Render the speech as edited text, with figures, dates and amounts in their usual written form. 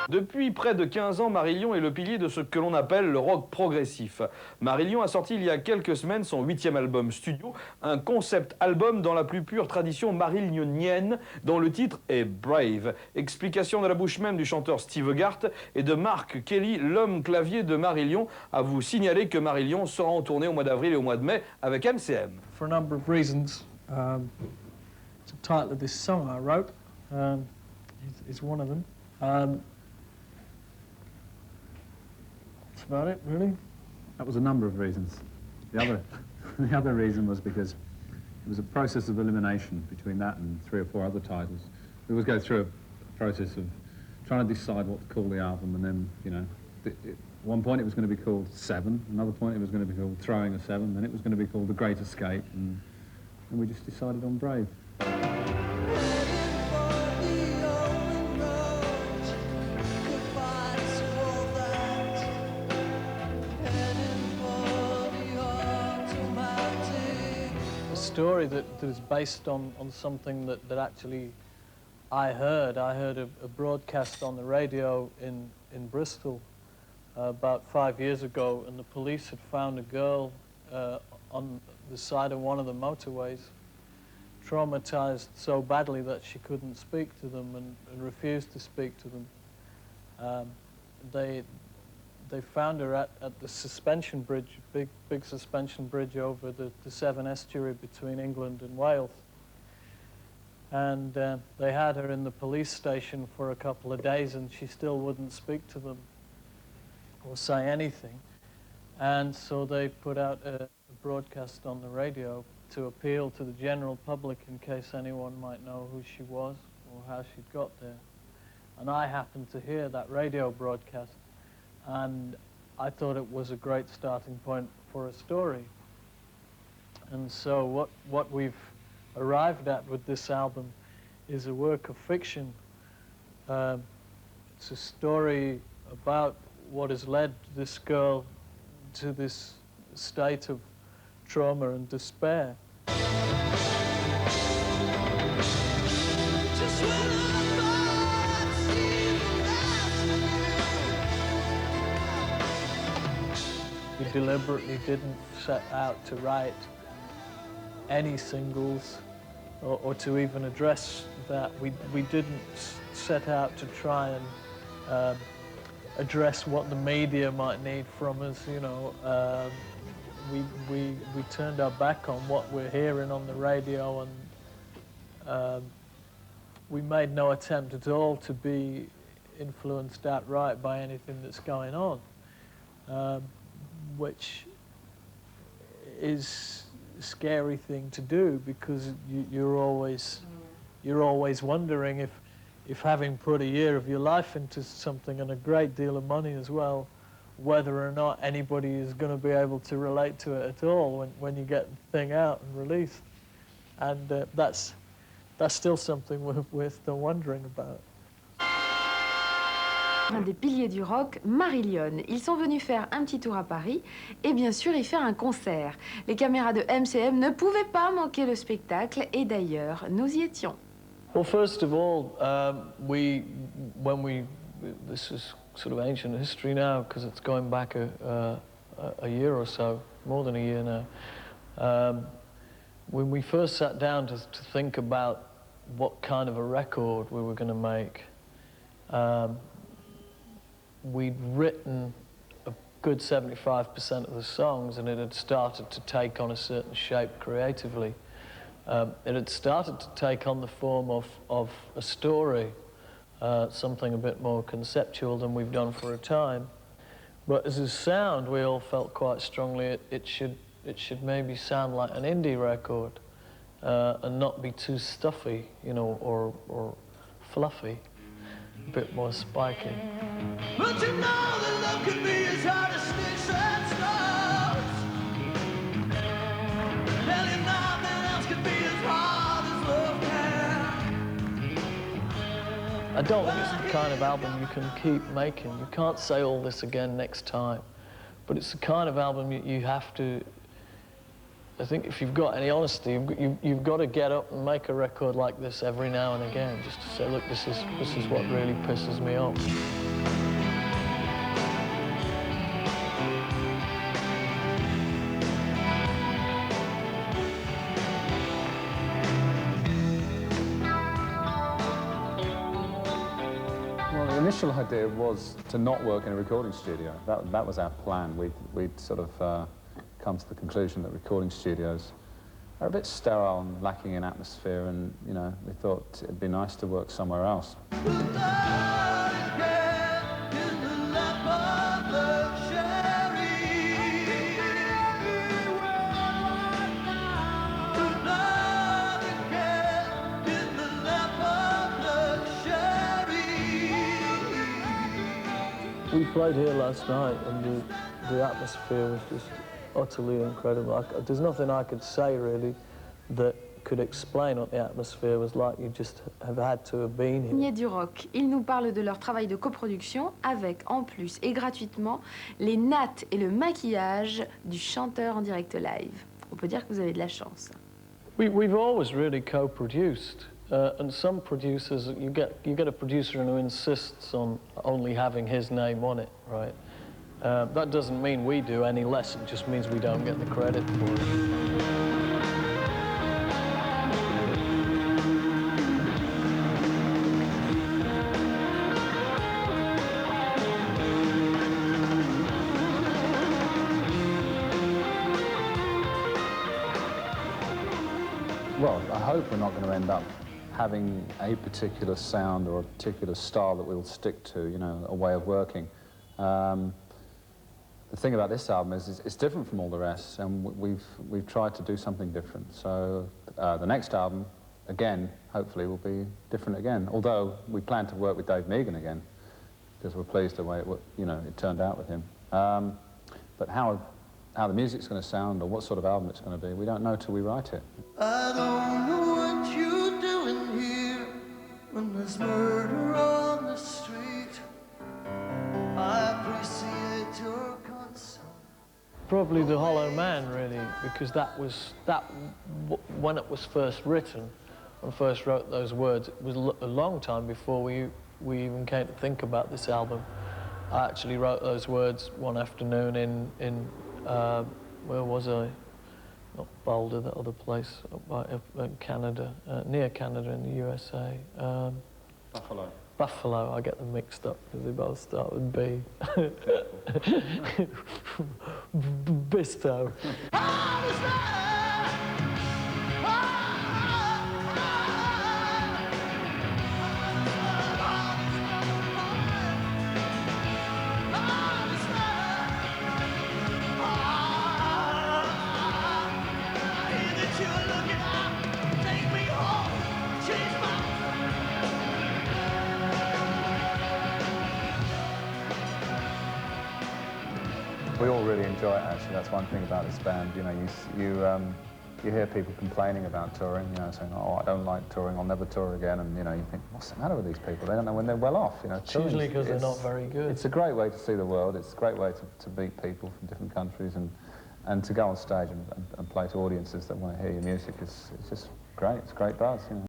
Depuis près de 15 ans, Marillion est le pilier de ce que l'on appelle le rock progressif. Marillion a sorti il y a quelques semaines son 8e album studio, un concept album dans la plus pure tradition marillionnienne, dont le titre est Brave. Explication de la bouche même du chanteur Steve Gart et de Mark Kelly, l'homme clavier de Marillion, à vous signaler que Marillion sera en tournée au mois d'avril et au mois de mai avec MCM. For a number of reasons, the title of this song I wrote is one of them. That's about it, really. That was a number of reasons. The other reason was because it was a process of elimination between that and 3 or 4 other titles. We always go through a process of trying to decide what to call the album, and then, you know, at one point it was going to be called Seven, another point it was going to be called Throwing a Seven, then it was going to be called The Great Escape, and we just decided on Brave. Story that is based on something that actually I heard. I heard a broadcast on the radio in Bristol about 5 years ago, and the police had found a girl on the side of one of the motorways, traumatized so badly that she couldn't speak to them and refused to speak to them. They found her at the suspension bridge, big suspension bridge over the Severn estuary between England and Wales. And they had her in the police station for a couple of days, and she still wouldn't speak to them or say anything. And so they put out a broadcast on the radio to appeal to the general public in case anyone might know who she was or how she'd got there. And I happened to hear that radio broadcast, and I thought it was a great starting point for a story. And so what we've arrived at with this album is a work of fiction. It's a story about what has led this girl to this state of trauma and despair. We deliberately didn't set out to write any singles or to even address that. We didn't set out to try and address what the media might need from us, you know. We turned our back on what we're hearing on the radio, and we made no attempt at all to be influenced outright by anything that's going on. Which is a scary thing to do, because you're always wondering if having put a year of your life into something, and a great deal of money as well, whether or not anybody is going to be able to relate to it at all when you get the thing out and released. And that's still something we're still wondering about. Un des piliers du rock, Marillion. Ils sont venus faire un petit tour à Paris et bien sûr y faire un concert. Les caméras de MCM ne pouvaient pas manquer le spectacle, et d'ailleurs, nous y étions. Well, first of all, this is sort of ancient history now, because it's going back a year or so, more than a year now. When we first sat down to think about what kind of a record we were going to make, we'd written a good 75% of the songs, and it had started to take on a certain shape creatively. It had started to take on the form of a story, something a bit more conceptual than we've done for a time. But as a sound, we all felt quite strongly it should maybe sound like an indie record, and not be too stuffy, you know, or fluffy. A bit more spiky. But you know that love can be as hard as sticks and stones. Tell you nothing else can be as hard as love can. I don't think it's the kind of album you can keep making. You can't say all this again next time. But it's the kind of album you have to, I think if you've got any honesty, you've got to get up and make a record like this every now and again, just to say, look, this is what really pisses me off. Well, the initial idea was to not work in a recording studio. That was our plan. We'd sort of come to the conclusion that recording studios are a bit sterile and lacking in atmosphere, and, you know, we thought it'd be nice to work somewhere else. We played here last night, and the atmosphere was just utterly incredible. There's nothing I could say, really, that could explain what the atmosphere was like. You just have had to have been here. Signé du rock, ils nous parlent de leur travail de coproduction avec, en plus et gratuitement, les nattes et le maquillage du chanteur en direct live. On peut dire que vous avez de la chance. We've always really co-produced, and some producers, you get a producer who insists on only having his name on it, right? That doesn't mean we do any less, it just means we don't get the credit for it. Well, I hope we're not going to end up having a particular sound or a particular style that we'll stick to, you know, a way of working. The thing about this album is it's different from all the rest, and we've tried to do something different. So the next album, again, hopefully will be different again. Although we plan to work with Dave Meegan again, because we're pleased the way it turned out with him. But how the music's going to sound or what sort of album it's going to be, we don't know till we write it. I don't know what you're doing here when there's murder on the street. I appreciate your concern. Probably The Hollow Man, really, because when it was first written, when I first wrote those words, it was a long time before we even came to think about this album. I actually wrote those words one afternoon in where was I? Not Boulder, that other place up in Canada, near Canada in the USA. Buffalo. Buffalo, I get them mixed up because they both start with B. Bisto. We all really enjoy it, actually. That's one thing about this band. You know, you hear people complaining about touring, you know, saying, "Oh, I don't like touring, I'll never tour again," and, you know, you think, what's the matter with these people? They don't know when they're well off, you know. It's usually because they're not very good. It's a great way to see the world. It's a great way to meet people from different countries, and to go on stage and play to audiences that want to hear your music. It's just great. It's great buzz, you know.